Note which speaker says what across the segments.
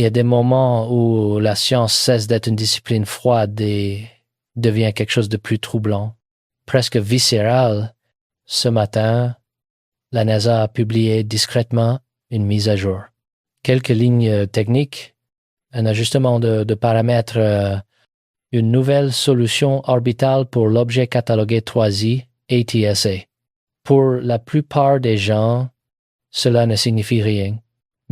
Speaker 1: Il y a des moments où la science cesse d'être une discipline froide et devient quelque chose de plus troublant, presque viscéral. Ce matin, la NASA a publié discrètement une mise à jour. Quelques lignes techniques, un ajustement de paramètres, une nouvelle solution orbitale pour l'objet catalogué 3i, ATSA. Pour la plupart des gens, cela ne signifie rien.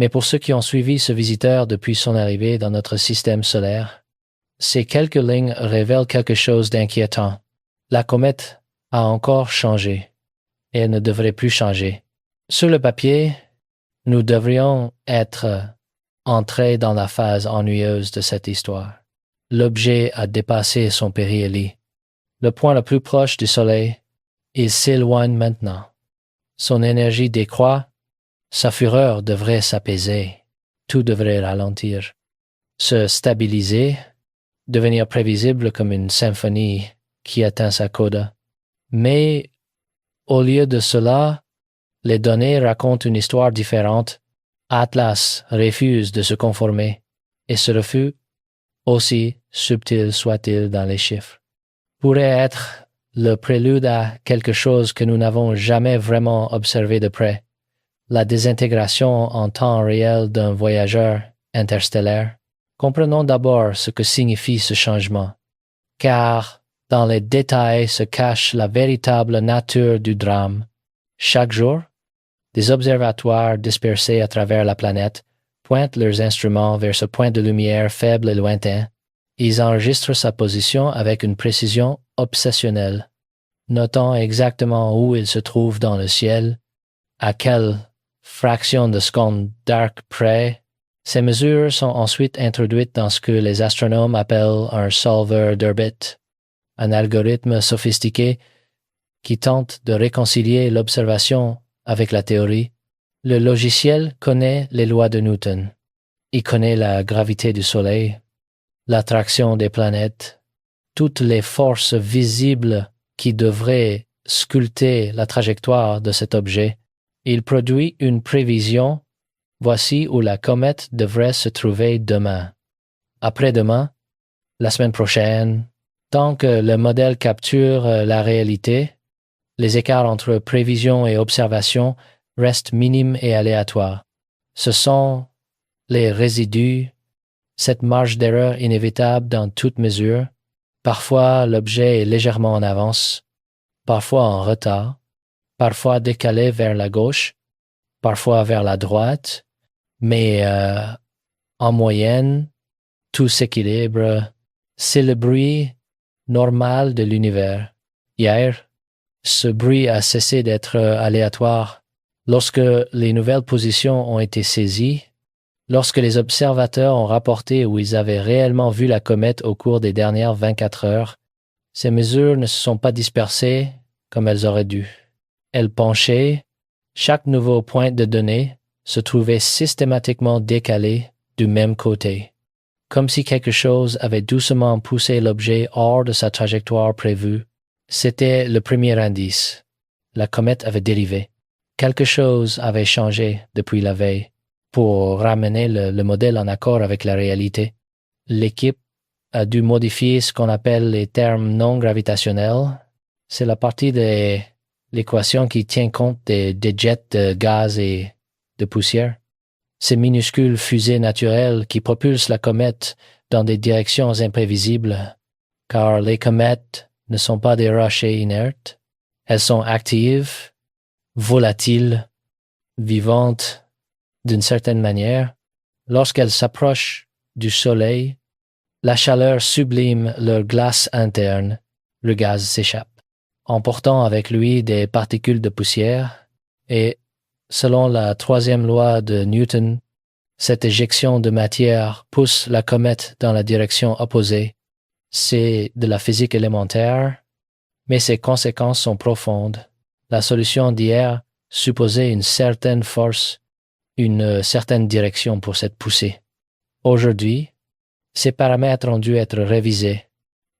Speaker 1: Mais pour ceux qui ont suivi ce visiteur depuis son arrivée dans notre système solaire, ces quelques lignes révèlent quelque chose d'inquiétant. La comète a encore changé, et elle ne devrait plus changer. Sur le papier, nous devrions être entrés dans la phase ennuyeuse de cette histoire. L'objet a dépassé son périhélie. Le point le plus proche du Soleil, il s'éloigne maintenant. Son énergie décroît, sa fureur devrait s'apaiser, tout devrait ralentir, se stabiliser, devenir prévisible comme une symphonie qui atteint sa coda. Mais au lieu de cela, les données racontent une histoire différente. Atlas refuse de se conformer, et ce refus, aussi subtil soit-il dans les chiffres, pourrait être le prélude à quelque chose que nous n'avons jamais vraiment observé de près, la désintégration en temps réel d'un voyageur interstellaire. Comprenons d'abord ce que signifie ce changement, car dans les détails se cache la véritable nature du drame. Chaque jour, des observatoires dispersés à travers la planète pointent leurs instruments vers ce point de lumière faible et lointain. Ils enregistrent sa position avec une précision obsessionnelle, notant exactement où il se trouve dans le ciel, à quelle fraction de seconde d'arc près. Ces mesures sont ensuite introduites dans ce que les astronomes appellent un solver d'orbit, un algorithme sophistiqué qui tente de réconcilier l'observation avec la théorie. Le logiciel connaît les lois de Newton. Il connaît la gravité du Soleil, l'attraction des planètes, toutes les forces visibles qui devraient sculpter la trajectoire de cet objet. Il produit une prévision. Voici où la comète devrait se trouver demain, après-demain, la semaine prochaine. Tant que le modèle capture la réalité, les écarts entre prévision et observation restent minimes et aléatoires. Ce sont les résidus, cette marge d'erreur inévitable dans toute mesure. Parfois, l'objet est légèrement en avance, parfois en retard, parfois décalé vers la gauche, parfois vers la droite, mais en moyenne, tout s'équilibre. C'est le bruit normal de l'univers. Hier, ce bruit a cessé d'être aléatoire. Lorsque les nouvelles positions ont été saisies, lorsque les observateurs ont rapporté où ils avaient réellement vu la comète au cours des dernières 24 heures, ces mesures ne se sont pas dispersées comme elles auraient dû. Elles penchaient. Chaque nouveau point de données se trouvait systématiquement décalé du même côté, comme si quelque chose avait doucement poussé l'objet hors de sa trajectoire prévue. C'était le premier indice. La comète avait dérivé. Quelque chose avait changé depuis la veille pour ramener le modèle en accord avec la réalité. L'équipe a dû modifier ce qu'on appelle les termes non gravitationnels. C'est la partie de l'équation qui tient compte des jets de gaz et de poussière. Ces minuscules fusées naturelles qui propulsent la comète dans des directions imprévisibles, car les comètes ne sont pas des rochers inertes. Elles sont actives, volatiles, vivantes d'une certaine manière. Lorsqu'elles s'approchent du Soleil, la chaleur sublime leur glace interne, le gaz s'échappe, emportant avec lui des particules de poussière, et, selon la troisième loi de Newton, cette éjection de matière pousse la comète dans la direction opposée. C'est de la physique élémentaire, mais ses conséquences sont profondes. La solution d'hier supposait une certaine force, une certaine direction pour cette poussée. Aujourd'hui, ces paramètres ont dû être révisés.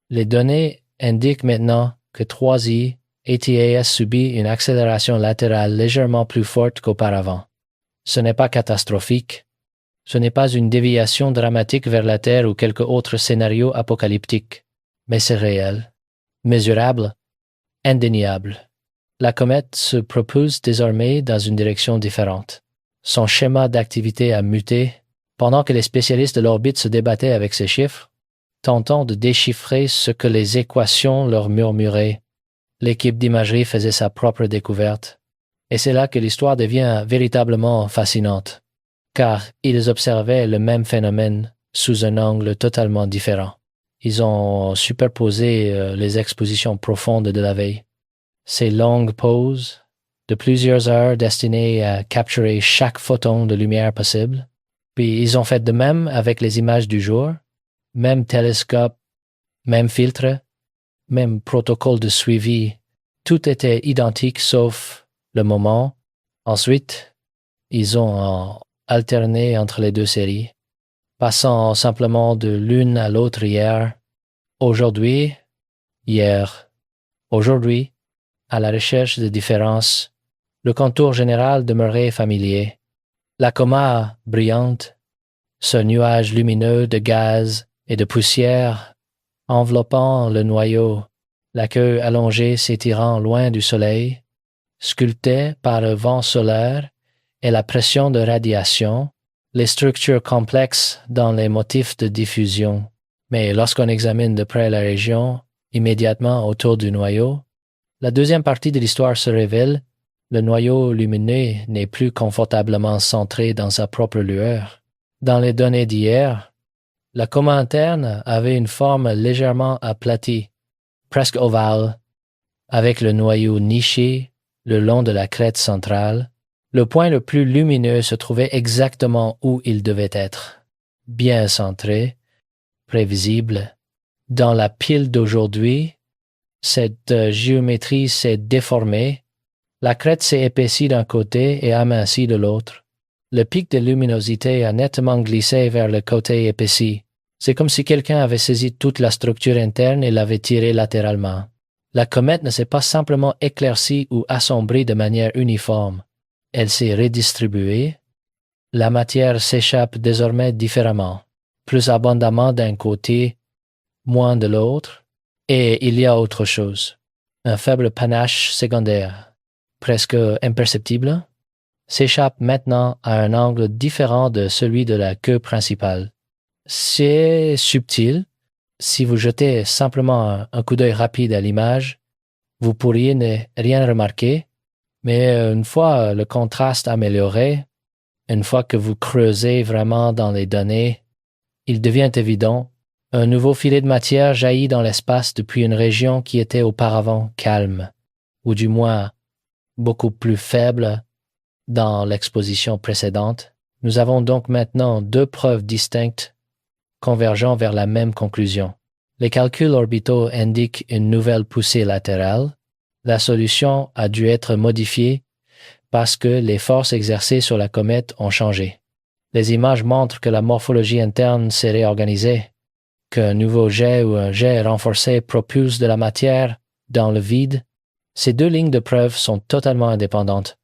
Speaker 1: Les données indiquent maintenant que 3i ATAS subit une accélération latérale légèrement plus forte qu'auparavant. Ce n'est pas catastrophique. Ce n'est pas une déviation dramatique vers la Terre ou quelque autre scénario apocalyptique, mais c'est réel, mesurable, indéniable. La comète se propulse désormais dans une direction différente. Son schéma d'activité a muté, pendant que les spécialistes de l'orbite se débattaient avec ces chiffres, tentant de déchiffrer ce que les équations leur murmuraient. L'équipe d'imagerie faisait sa propre découverte. Et c'est là que l'histoire devient véritablement fascinante, car ils observaient le même phénomène sous un angle totalement différent. Ils ont superposé les expositions profondes de la veille. Ces longues pauses de plusieurs heures destinées à capturer chaque photon de lumière possible. Puis ils ont fait de même avec les images du jour, même télescope, même filtre, même protocole de suivi. Tout était identique sauf le moment. Ensuite, ils ont alterné entre les deux séries, passant simplement de l'une à l'autre hier, aujourd'hui, hier, aujourd'hui, à la recherche de différences. Le contour général demeurait familier. La coma brillante, ce nuage lumineux de gaz et de poussière enveloppant le noyau, la queue allongée s'étirant loin du soleil, sculptée par le vent solaire et la pression de radiation, les structures complexes dans les motifs de diffusion. Mais lorsqu'on examine de près la région immédiatement autour du noyau, la deuxième partie de l'histoire se révèle. Le noyau lumineux n'est plus confortablement centré dans sa propre lueur. Dans les données d'hier, la coma interne avait une forme légèrement aplatie, presque ovale, avec le noyau niché le long de la crête centrale. Le point le plus lumineux se trouvait exactement où il devait être, bien centré, prévisible. Dans la pile d'aujourd'hui, cette géométrie s'est déformée. La crête s'est épaissie d'un côté et amincie de l'autre. Le pic de luminosité a nettement glissé vers le côté épaissi. C'est comme si quelqu'un avait saisi toute la structure interne et l'avait tirée latéralement. La comète ne s'est pas simplement éclaircie ou assombrie de manière uniforme. Elle s'est redistribuée. La matière s'échappe désormais différemment, plus abondamment d'un côté, moins de l'autre, et il y a autre chose. Un faible panache secondaire, presque imperceptible, s'échappe maintenant à un angle différent de celui de la queue principale. C'est subtil. Si vous jetez simplement un coup d'œil rapide à l'image, vous pourriez ne rien remarquer, mais une fois le contraste amélioré, une fois que vous creusez vraiment dans les données, il devient évident, un nouveau filet de matière jaillit dans l'espace depuis une région qui était auparavant calme, ou du moins beaucoup plus faible dans l'exposition précédente. Nous avons donc maintenant deux preuves distinctes convergeant vers la même conclusion. Les calculs orbitaux indiquent une nouvelle poussée latérale. La solution a dû être modifiée parce que les forces exercées sur la comète ont changé. Les images montrent que la morphologie interne s'est réorganisée, qu'un nouveau jet ou un jet renforcé propulse de la matière dans le vide. Ces deux lignes de preuve sont totalement indépendantes.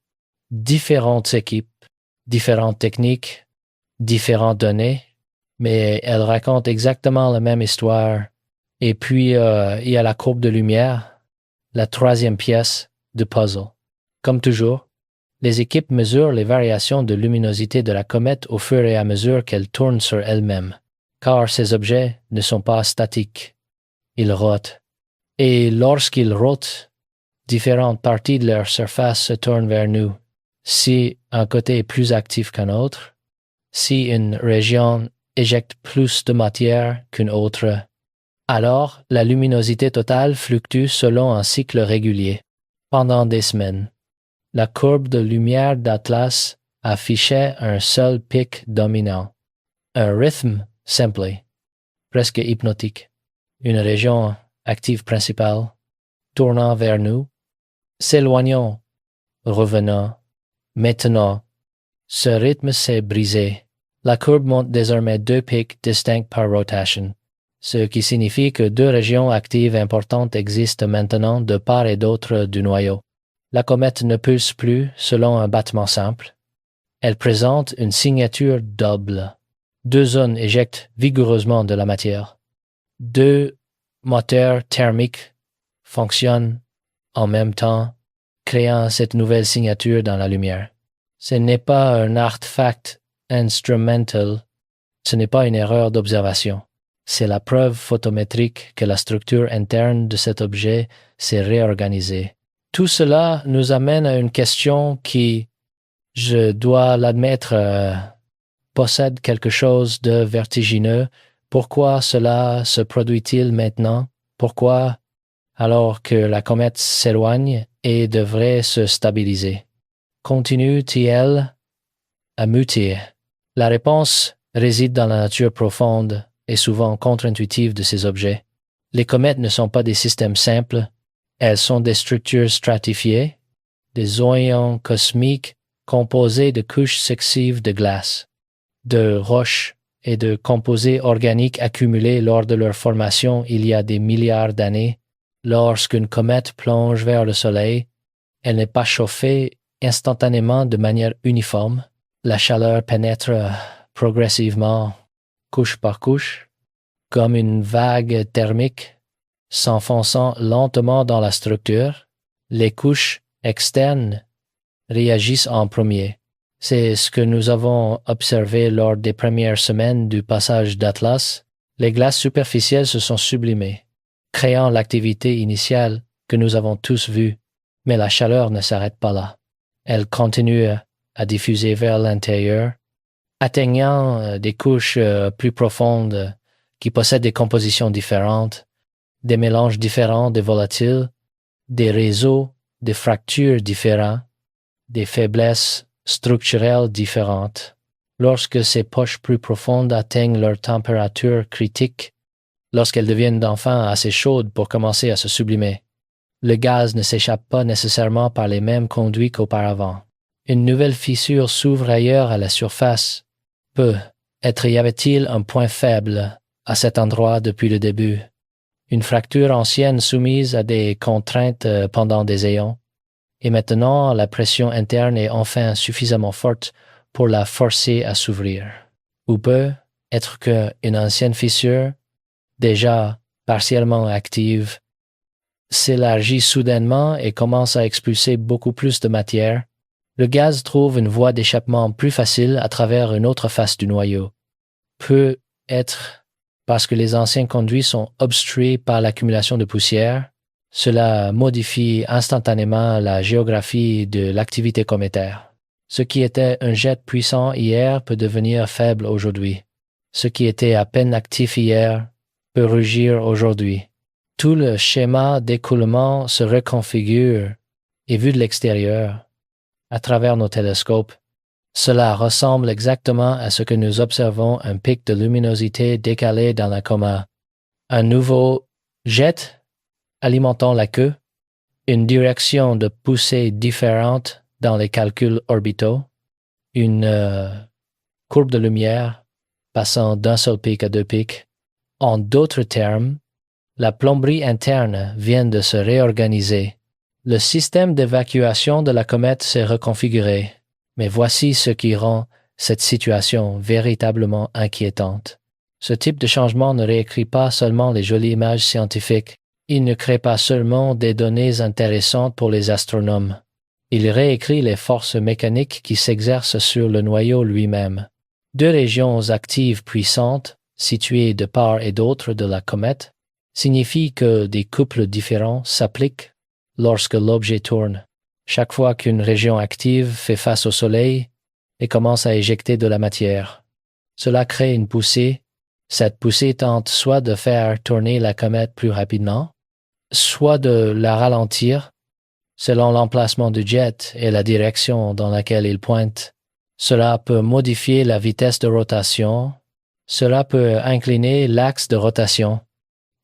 Speaker 1: Différentes équipes, différentes techniques, différentes données, mais elles racontent exactement la même histoire. Et puis, il y a la courbe de lumière, la troisième pièce du puzzle. Comme toujours, les équipes mesurent les variations de luminosité de la comète au fur et à mesure qu'elle tourne sur elle-même, car ces objets ne sont pas statiques. Ils rotent. Et lorsqu'ils rotent, différentes parties de leur surface se tournent vers nous. Si un côté est plus actif qu'un autre, si une région éjecte plus de matière qu'une autre, alors la luminosité totale fluctue selon un cycle régulier. Pendant des semaines, la courbe de lumière d'Atlas affichait un seul pic dominant, un rythme simple, presque hypnotique, une région active principale, tournant vers nous, s'éloignant, revenant. Maintenant, ce rythme s'est brisé. La courbe montre désormais deux pics distincts par rotation, ce qui signifie que deux régions actives importantes existent maintenant de part et d'autre du noyau. La comète ne pulse plus selon un battement simple. Elle présente une signature double. Deux zones éjectent vigoureusement de la matière. Deux moteurs thermiques fonctionnent en même temps, créant cette nouvelle signature dans la lumière. Ce n'est pas un artefact instrumental, ce n'est pas une erreur d'observation. C'est la preuve photométrique que la structure interne de cet objet s'est réorganisée. Tout cela nous amène à une question qui, je dois l'admettre, possède quelque chose de vertigineux. Pourquoi cela se produit-il maintenant? Pourquoi, alors que la comète s'éloigne et devrait se stabiliser, continue-t-elle à muter? La réponse réside dans la nature profonde et souvent contre-intuitive de ces objets. Les comètes ne sont pas des systèmes simples, elles sont des structures stratifiées, des oyons cosmiques composés de couches successives de glace, de roches et de composés organiques accumulés lors de leur formation il y a des milliards d'années. Lorsqu'une comète plonge vers le Soleil, elle n'est pas chauffée instantanément de manière uniforme. La chaleur pénètre progressivement, couche par couche, comme une vague thermique, s'enfonçant lentement dans la structure. Les couches externes réagissent en premier. C'est ce que nous avons observé lors des premières semaines du passage d'Atlas. Les glaces superficielles se sont sublimées, créant l'activité initiale que nous avons tous vue, mais la chaleur ne s'arrête pas là. Elle continue à diffuser vers l'intérieur, atteignant des couches plus profondes qui possèdent des compositions différentes, des mélanges différents de volatiles, des réseaux, des fractures différents, des faiblesses structurelles différentes. Lorsque ces poches plus profondes atteignent leur température critique, lorsqu'elles deviennent enfin assez chaudes pour commencer à se sublimer, le gaz ne s'échappe pas nécessairement par les mêmes conduits qu'auparavant. Une nouvelle fissure s'ouvre ailleurs à la surface. Y avait-il un point faible à cet endroit depuis le début? Une fracture ancienne soumise à des contraintes pendant des éons, et maintenant la pression interne est enfin suffisamment forte pour la forcer à s'ouvrir. Ou peut être qu'une ancienne fissure, déjà partiellement active, s'élargit soudainement et commence à expulser beaucoup plus de matière. Le gaz trouve une voie d'échappement plus facile à travers une autre face du noyau. Peut être parce que les anciens conduits sont obstrués par l'accumulation de poussière. Cela modifie instantanément la géographie de l'activité cométaire. Ce qui était un jet puissant hier peut devenir faible aujourd'hui. Ce qui était à peine actif hier peut rugir aujourd'hui. Tout le schéma d'écoulement se reconfigure et vu de l'extérieur, à travers nos télescopes, cela ressemble exactement à ce que nous observons un pic de luminosité décalé dans la coma. Un nouveau jet alimentant la queue, une direction de poussée différente dans les calculs orbitaux, une courbe de lumière passant d'un seul pic à deux pics. En d'autres termes, la plomberie interne vient de se réorganiser. Le système d'évacuation de la comète s'est reconfiguré, mais voici ce qui rend cette situation véritablement inquiétante. Ce type de changement ne réécrit pas seulement les jolies images scientifiques, il ne crée pas seulement des données intéressantes pour les astronomes, il réécrit les forces mécaniques qui s'exercent sur le noyau lui-même. Deux régions actives puissantes, situées de part et d'autre de la comète, signifie que des couples différents s'appliquent lorsque l'objet tourne. Chaque fois qu'une région active fait face au Soleil et commence à éjecter de la matière, cela crée une poussée. Cette poussée tente soit de faire tourner la comète plus rapidement, soit de la ralentir selon l'emplacement du jet et la direction dans laquelle il pointe. Cela peut modifier la vitesse de rotation, cela peut incliner l'axe de rotation,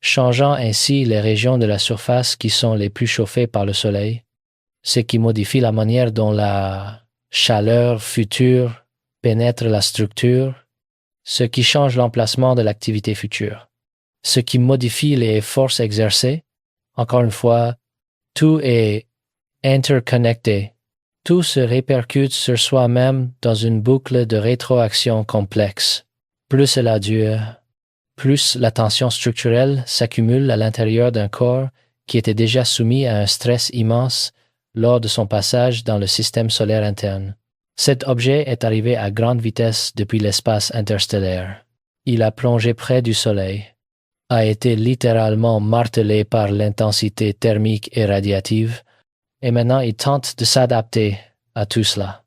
Speaker 1: changeant ainsi les régions de la surface qui sont les plus chauffées par le Soleil, ce qui modifie la manière dont la chaleur future pénètre la structure, ce qui change l'emplacement de l'activité future, ce qui modifie les forces exercées. Encore une fois, tout est interconnecté. Tout se répercute sur soi-même dans une boucle de rétroaction complexe. Plus cela dure, plus la tension structurelle s'accumule à l'intérieur d'un corps qui était déjà soumis à un stress immense lors de son passage dans le système solaire interne. Cet objet est arrivé à grande vitesse depuis l'espace interstellaire. Il a plongé près du Soleil, a été littéralement martelé par l'intensité thermique et radiative, et maintenant il tente de s'adapter à tout cela,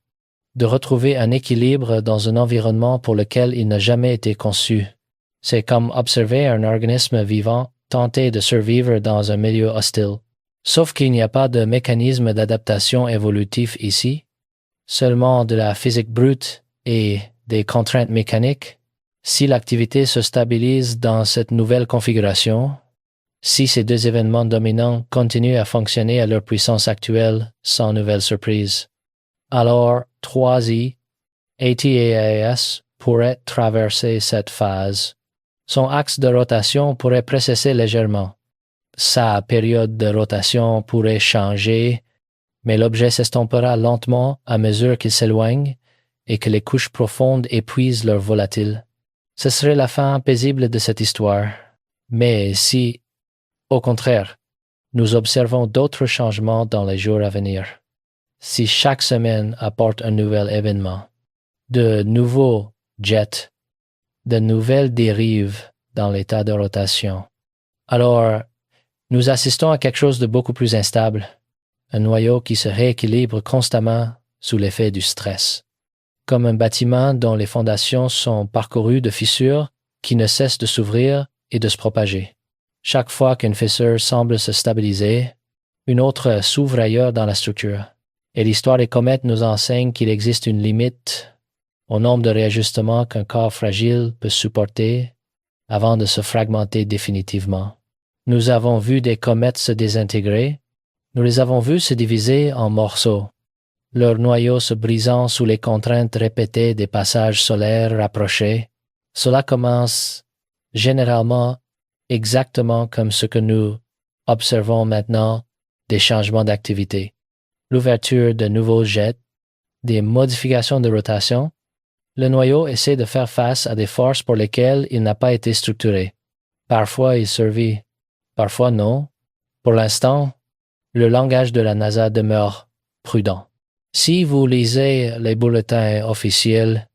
Speaker 1: de retrouver un équilibre dans un environnement pour lequel il n'a jamais été conçu. C'est comme observer un organisme vivant tenter de survivre dans un milieu hostile. Sauf qu'il n'y a pas de mécanisme d'adaptation évolutif ici, seulement de la physique brute et des contraintes mécaniques. Si l'activité se stabilise dans cette nouvelle configuration, si ces deux événements dominants continuent à fonctionner à leur puissance actuelle sans nouvelle surprise, alors 3i, ATAS pourrait traverser cette phase. Son axe de rotation pourrait précesser légèrement. Sa période de rotation pourrait changer, mais l'objet s'estompera lentement à mesure qu'il s'éloigne et que les couches profondes épuisent leur volatile. Ce serait la fin paisible de cette histoire. Mais si, au contraire, nous observons d'autres changements dans les jours à venir, si chaque semaine apporte un nouvel événement, de nouveaux jets, de nouvelles dérives dans l'état de rotation, alors nous assistons à quelque chose de beaucoup plus instable, un noyau qui se rééquilibre constamment sous l'effet du stress, comme un bâtiment dont les fondations sont parcourues de fissures qui ne cessent de s'ouvrir et de se propager. Chaque fois qu'une fissure semble se stabiliser, une autre s'ouvre ailleurs dans la structure. Et l'histoire des comètes nous enseigne qu'il existe une limite au nombre de réajustements qu'un corps fragile peut supporter avant de se fragmenter définitivement. Nous avons vu des comètes se désintégrer, nous les avons vues se diviser en morceaux, leurs noyaux se brisant sous les contraintes répétées des passages solaires rapprochés. Cela commence généralement exactement comme ce que nous observons maintenant, des changements d'activité, l'ouverture de nouveaux jets, des modifications de rotation. Le noyau essaie de faire face à des forces pour lesquelles il n'a pas été structuré. Parfois il survit, parfois non. Pour l'instant, le langage de la NASA demeure prudent. Si vous lisez les bulletins officiels,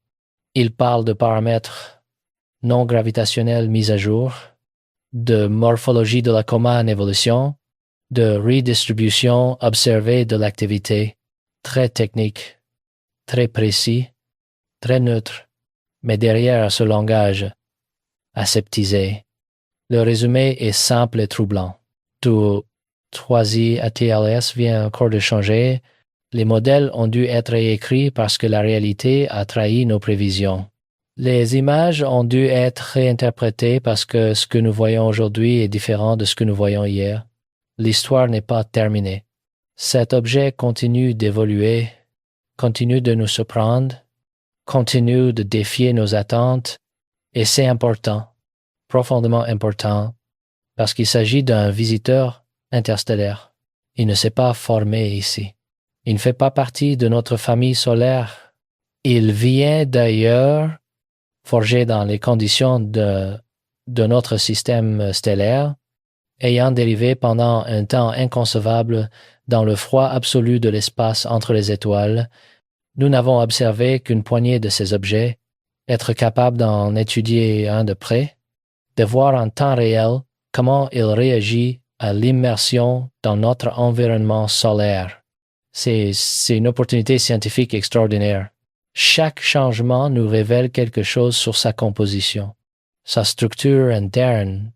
Speaker 1: ils parlent de paramètres non gravitationnels mis à jour, de morphologie de la coma en évolution, de redistribution observée de l'activité, très technique, très précis, très neutre, mais derrière ce langage aseptisé, le résumé est simple et troublant. Tout 3i ATLS vient encore de changer. Les modèles ont dû être réécrits parce que la réalité a trahi nos prévisions. Les images ont dû être réinterprétées parce que ce que nous voyons aujourd'hui est différent de ce que nous voyons hier. L'histoire n'est pas terminée. Cet objet continue d'évoluer, continue de nous surprendre, continue de défier nos attentes, et c'est important, profondément important, parce qu'il s'agit d'un visiteur interstellaire. Il ne s'est pas formé ici. Il ne fait pas partie de notre famille solaire. Il vient d'ailleurs, forgé dans les conditions de notre système stellaire, ayant dérivé pendant un temps inconcevable dans le froid absolu de l'espace entre les étoiles. Nous n'avons observé qu'une poignée de ces objets, être capable d'en étudier un de près, de voir en temps réel comment il réagit à l'immersion dans notre environnement solaire. C'est une opportunité scientifique extraordinaire. Chaque changement nous révèle quelque chose sur sa composition, sa structure interne,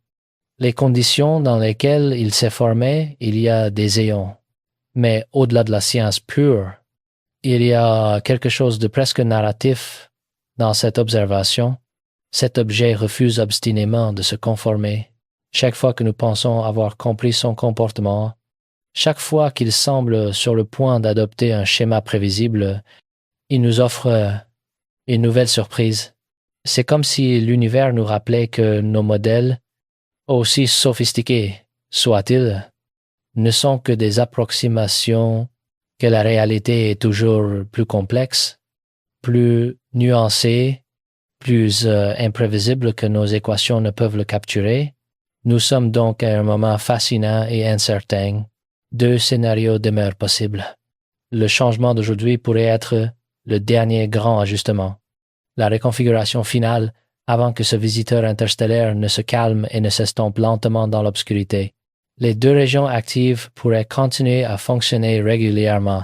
Speaker 1: les conditions dans lesquelles il s'est formé il y a des éons. Mais au-delà de la science pure, il y a quelque chose de presque narratif dans cette observation. Cet objet refuse obstinément de se conformer. Chaque fois que nous pensons avoir compris son comportement, chaque fois qu'il semble sur le point d'adopter un schéma prévisible, il nous offre une nouvelle surprise. C'est comme si l'univers nous rappelait que nos modèles, aussi sophistiqués soient-ils, ne sont que des approximations que la réalité est toujours plus complexe, plus nuancée, plus imprévisible que nos équations ne peuvent le capturer. Nous sommes donc à un moment fascinant et incertain. Deux scénarios demeurent possibles. Le changement d'aujourd'hui pourrait être le dernier grand ajustement, la reconfiguration finale avant que ce visiteur interstellaire ne se calme et ne s'estompe lentement dans l'obscurité. Les deux régions actives pourraient continuer à fonctionner régulièrement,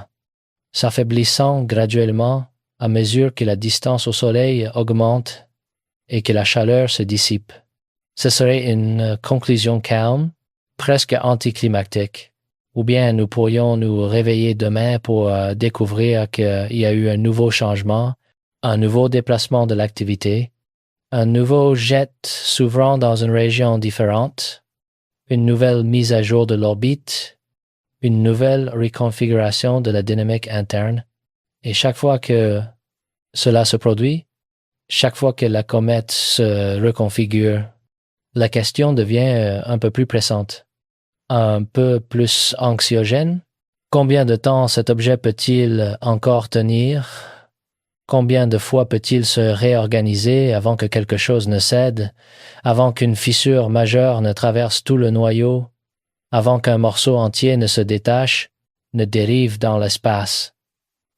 Speaker 1: s'affaiblissant graduellement à mesure que la distance au Soleil augmente et que la chaleur se dissipe. Ce serait une conclusion calme, presque anticlimactique. Ou bien nous pourrions nous réveiller demain pour découvrir qu'il y a eu un nouveau changement, un nouveau déplacement de l'activité, un nouveau jet s'ouvrant dans une région différente, une nouvelle mise à jour de l'orbite, une nouvelle reconfiguration de la dynamique interne. Et chaque fois que cela se produit, chaque fois que la comète se reconfigure, la question devient un peu plus pressante, un peu plus anxiogène. Combien de temps cet objet peut-il encore tenir? Combien de fois peut-il se réorganiser avant que quelque chose ne cède, avant qu'une fissure majeure ne traverse tout le noyau, avant qu'un morceau entier ne se détache, ne dérive dans l'espace?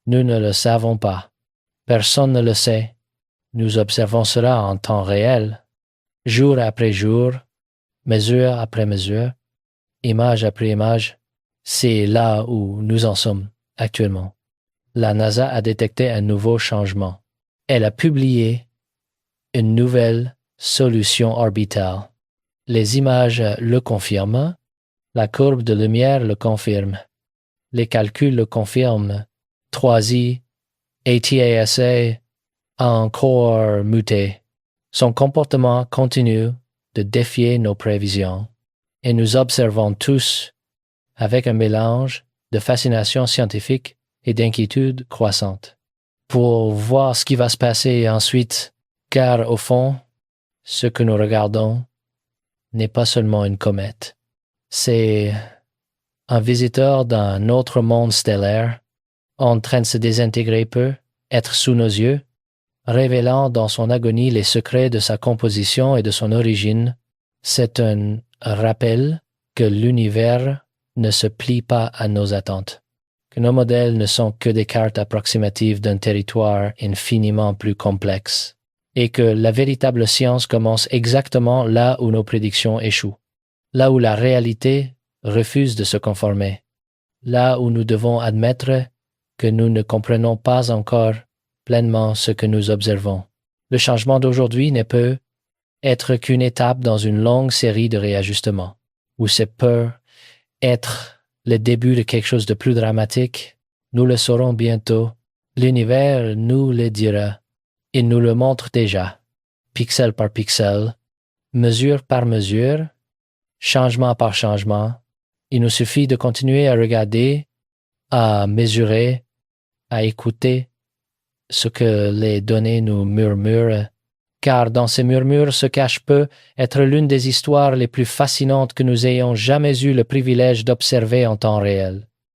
Speaker 1: Nous ne le savons pas. Personne ne le sait. Nous observons cela en temps réel, jour après jour, mesure après mesure, image après image. C'est là où nous en sommes actuellement. La NASA a détecté un nouveau changement. Elle a publié une nouvelle solution orbitale. Les images le confirment, la courbe de lumière le confirme, les calculs le confirment. 3i, ATASA a encore muté. Son comportement continue de défier nos prévisions et nous observons tous avec un mélange de fascination scientifique et d'inquiétude croissante pour voir ce qui va se passer ensuite, car au fond, ce que nous regardons n'est pas seulement une comète, c'est un visiteur d'un autre monde stellaire en train de se désintégrer peu, être sous nos yeux, révélant dans son agonie les secrets de sa composition et de son origine. C'est un rappel que l'univers ne se plie pas à nos attentes, que nos modèles ne sont que des cartes approximatives d'un territoire infiniment plus complexe, et que la véritable science commence exactement là où nos prédictions échouent, là où la réalité refuse de se conformer, là où nous devons admettre que nous ne comprenons pas encore pleinement ce que nous observons. Le changement d'aujourd'hui ne peut être qu'une étape dans une longue série de réajustements, où c'est peut être le début de quelque chose de plus dramatique. Nous le saurons bientôt. L'univers nous le dira. Il nous le montre déjà, pixel par pixel, mesure par mesure, changement par changement. Il nous suffit de continuer à regarder, à mesurer, à écouter ce que les données nous murmurent, car dans ces murmures se cache peut être l'une des histoires les plus fascinantes que nous ayons jamais eu le privilège d'observer en temps réel.